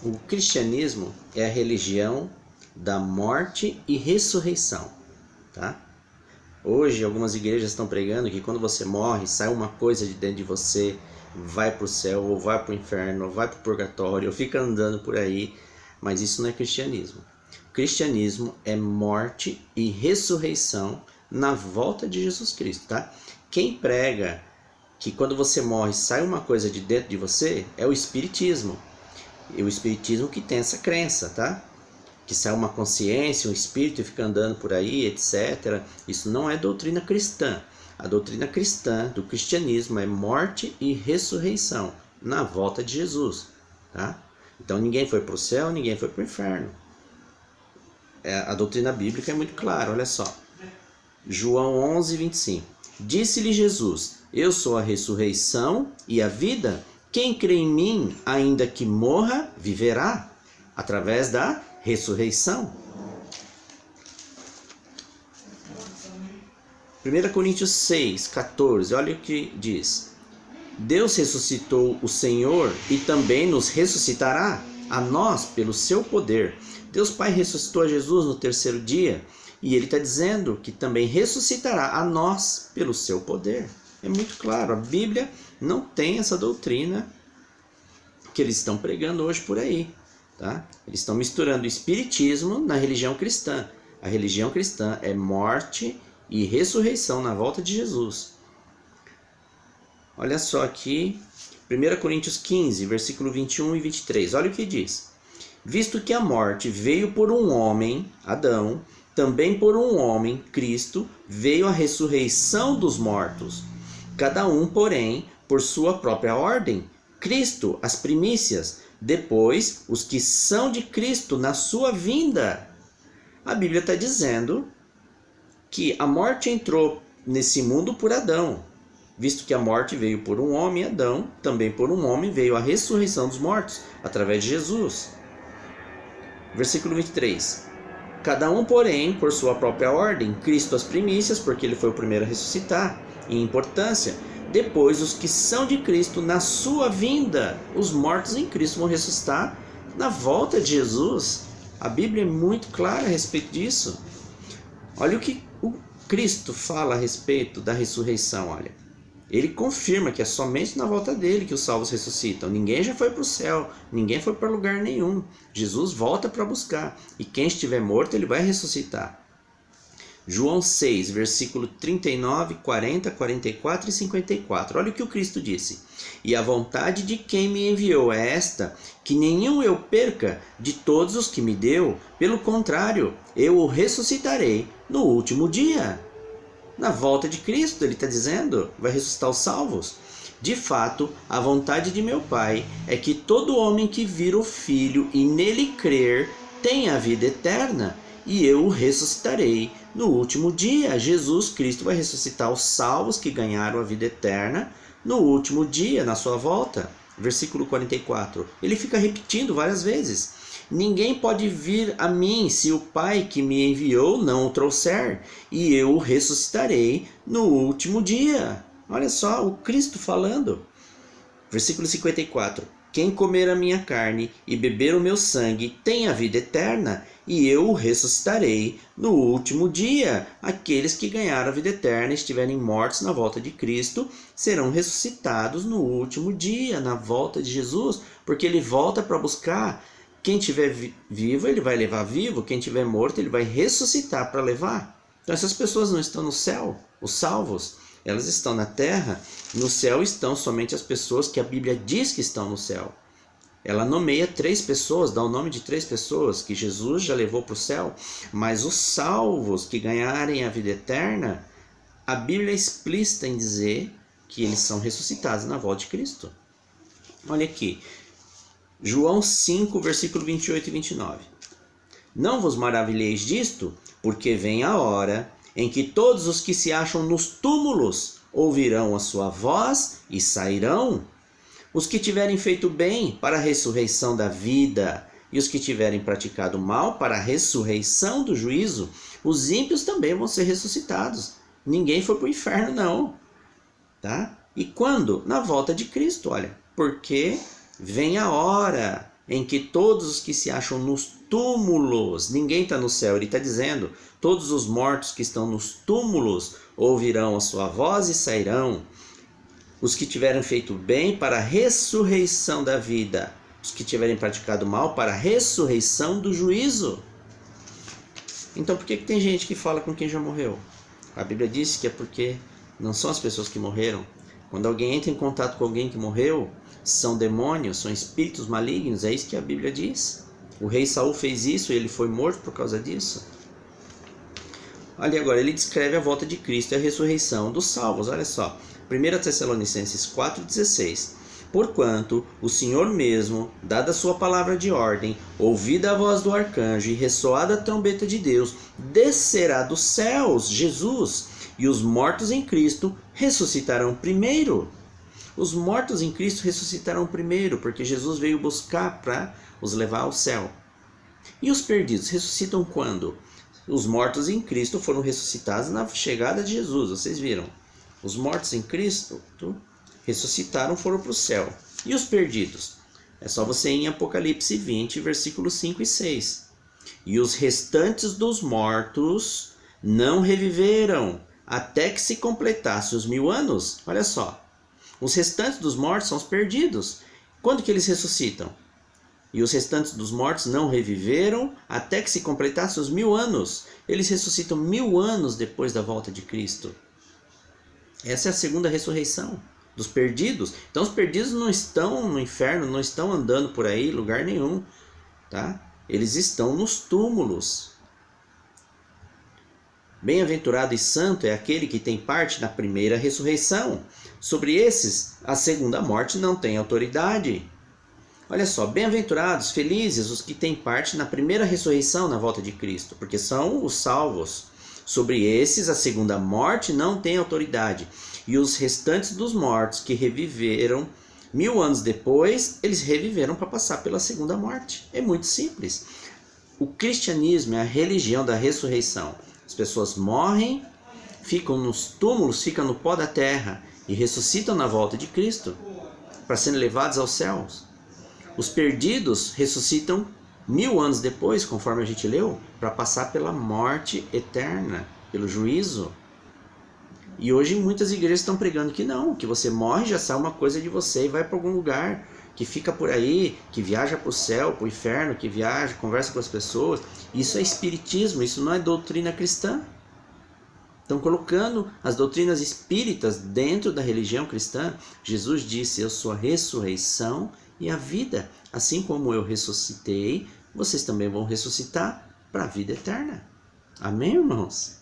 O cristianismo é a religião da morte e ressurreição, tá? Hoje algumas igrejas estão pregando que quando você morre, sai uma coisa de dentro de você, vai para o céu, ou vai para o inferno, ou vai para o purgatório, ou fica andando por aí, mas isso não é cristianismo. O cristianismo é morte e ressurreição na volta de Jesus Cristo, tá? Quem prega que quando você morre sai uma coisa de dentro de você é o espiritismo. E o espiritismo que tem essa crença, tá? Que sai uma consciência, um espírito e fica andando por aí, etc. Isso não é doutrina cristã. A doutrina cristã do cristianismo é morte e ressurreição na volta de Jesus, tá? Então ninguém foi para o céu, ninguém foi para o inferno. A doutrina bíblica é muito clara, olha só. João 11, 25. Disse-lhe Jesus: eu sou a ressurreição e a vida. Quem crê em mim, ainda que morra, viverá, através da ressurreição. 1 Coríntios 6, 14, olha o que diz. Deus ressuscitou o Senhor e também nos ressuscitará a nós pelo seu poder. Deus Pai ressuscitou a Jesus no terceiro dia e Ele está dizendo que também ressuscitará a nós pelo seu poder. É muito claro, a Bíblia não tem essa doutrina que eles estão pregando hoje por aí, tá? Eles estão misturando o espiritismo na religião cristã. A religião cristã é morte e ressurreição na volta de Jesus. Olha só aqui, 1 Coríntios 15, versículo 21 e 23. Olha o que diz. Visto que a morte veio por um homem, Adão, também por um homem, Cristo, veio a ressurreição dos mortos. Cada um, porém, por sua própria ordem. Cristo, as primícias, depois os que são de Cristo na sua vinda. A Bíblia está dizendo que a morte entrou nesse mundo por Adão. Visto que a morte veio por um homem, Adão, também por um homem veio a ressurreição dos mortos, através de Jesus. Versículo 23. Cada um, porém, por sua própria ordem, Cristo as primícias, porque ele foi o primeiro a ressuscitar, em importância. Depois, os que são de Cristo na sua vinda, os mortos em Cristo vão ressuscitar na volta de Jesus. A Bíblia é muito clara a respeito disso. Olha o que o Cristo fala a respeito da ressurreição, olha. Ele confirma que é somente na volta dele que os salvos ressuscitam. Ninguém já foi para o céu, ninguém foi para lugar nenhum. Jesus volta para buscar, e quem estiver morto, ele vai ressuscitar. João 6, versículo 39, 40, 44 e 54. Olha o que o Cristo disse. E a vontade de quem me enviou é esta, que nenhum eu perca de todos os que me deu. Pelo contrário, eu o ressuscitarei no último dia. Na volta de Cristo, ele está dizendo, vai ressuscitar os salvos. De fato, a vontade de meu Pai é que todo homem que vir o Filho e nele crer tenha a vida eterna, e eu o ressuscitarei no último dia. Jesus Cristo vai ressuscitar os salvos que ganharam a vida eterna no último dia, na sua volta. Versículo 44. Ele fica repetindo várias vezes. Ninguém pode vir a mim se o Pai que me enviou não o trouxer, e eu o ressuscitarei no último dia. Olha só o Cristo falando. Versículo 54. Quem comer a minha carne e beber o meu sangue tem a vida eterna, e eu o ressuscitarei no último dia. Aqueles que ganharam a vida eterna e estiverem mortos na volta de Cristo serão ressuscitados no último dia, na volta de Jesus, porque ele volta para buscar. Quem estiver vivo, ele vai levar vivo. Quem estiver morto, ele vai ressuscitar para levar. Então essas pessoas não estão no céu, os salvos. Elas estão na terra. No céu estão somente as pessoas que a Bíblia diz que estão no céu. Ela nomeia 3 pessoas, dá o nome de 3 pessoas que Jesus já levou para o céu. Mas os salvos que ganharem a vida eterna, a Bíblia é explícita em dizer que eles são ressuscitados na volta de Cristo. Olha aqui. João 5, versículo 28 e 29. Não vos maravilheis disto, porque vem a hora em que todos os que se acham nos túmulos ouvirão a sua voz e sairão. Os que tiverem feito bem para a ressurreição da vida, e os que tiverem praticado mal para a ressurreição do juízo, os ímpios também vão ser ressuscitados. Ninguém foi para o inferno, não. Tá? E quando? Na volta de Cristo, olha. Porque vem a hora. em que todos os que se acham nos túmulos, ninguém está no céu, ele está dizendo, todos os mortos que estão nos túmulos ouvirão a sua voz e sairão. Os que tiverem feito bem para a ressurreição da vida, os que tiverem praticado mal para a ressurreição do juízo. Então por que tem gente que fala com quem já morreu? A Bíblia diz que é porque não são as pessoas que morreram. Quando alguém entra em contato com alguém que morreu, são demônios, são espíritos malignos, é isso que a Bíblia diz. O rei Saul fez isso e ele foi morto por causa disso. Olha agora, ele descreve a volta de Cristo e a ressurreição dos salvos, olha só. 1 Tessalonicenses 4,16. Porquanto o Senhor mesmo, dada a sua palavra de ordem, ouvida a voz do arcanjo e ressoada a trombeta de Deus, descerá dos céus, Jesus, e os mortos em Cristo ressuscitarão primeiro. Os mortos em Cristo ressuscitarão primeiro, porque Jesus veio buscar para os levar ao céu. E os perdidos ressuscitam quando? Os mortos em Cristo foram ressuscitados na chegada de Jesus, vocês viram. Os mortos em Cristo ressuscitaram, foram para o céu. E os perdidos? É só você ir em Apocalipse 20, versículos 5 e 6. E os restantes dos mortos não reviveram, até que se completasse os 1000 anos. Olha só. Os restantes dos mortos são os perdidos. Quando que eles ressuscitam? E os restantes dos mortos não reviveram até que se completasse os 1000 anos. Eles ressuscitam 1000 anos depois da volta de Cristo. Essa é a segunda ressurreição dos perdidos. Então os perdidos não estão no inferno, não estão andando por aí, lugar nenhum, tá? Eles estão nos túmulos. Bem-aventurado e santo é aquele que tem parte na primeira ressurreição. Sobre esses, a segunda morte não tem autoridade. Olha só, bem-aventurados, felizes os que têm parte na primeira ressurreição na volta de Cristo, porque são os salvos. Sobre esses, a segunda morte não tem autoridade. E os restantes dos mortos que reviveram 1000 anos depois, eles reviveram para passar pela segunda morte. É muito simples. O cristianismo é a religião da ressurreição. As pessoas morrem, ficam nos túmulos, ficam no pó da terra e ressuscitam na volta de Cristo para serem levados aos céus. Os perdidos ressuscitam 1000 anos depois, conforme a gente leu, para passar pela morte eterna, pelo juízo. E hoje muitas igrejas estão pregando que não, que você morre, já sai uma coisa de você e vai para algum lugar, que fica por aí, que viaja para o céu, para o inferno, que viaja, conversa com as pessoas. Isso é espiritismo, isso não é doutrina cristã. Estão colocando as doutrinas espíritas dentro da religião cristã. Jesus disse, eu sou a ressurreição e a vida. Assim como eu ressuscitei, vocês também vão ressuscitar para a vida eterna. Amém, irmãos?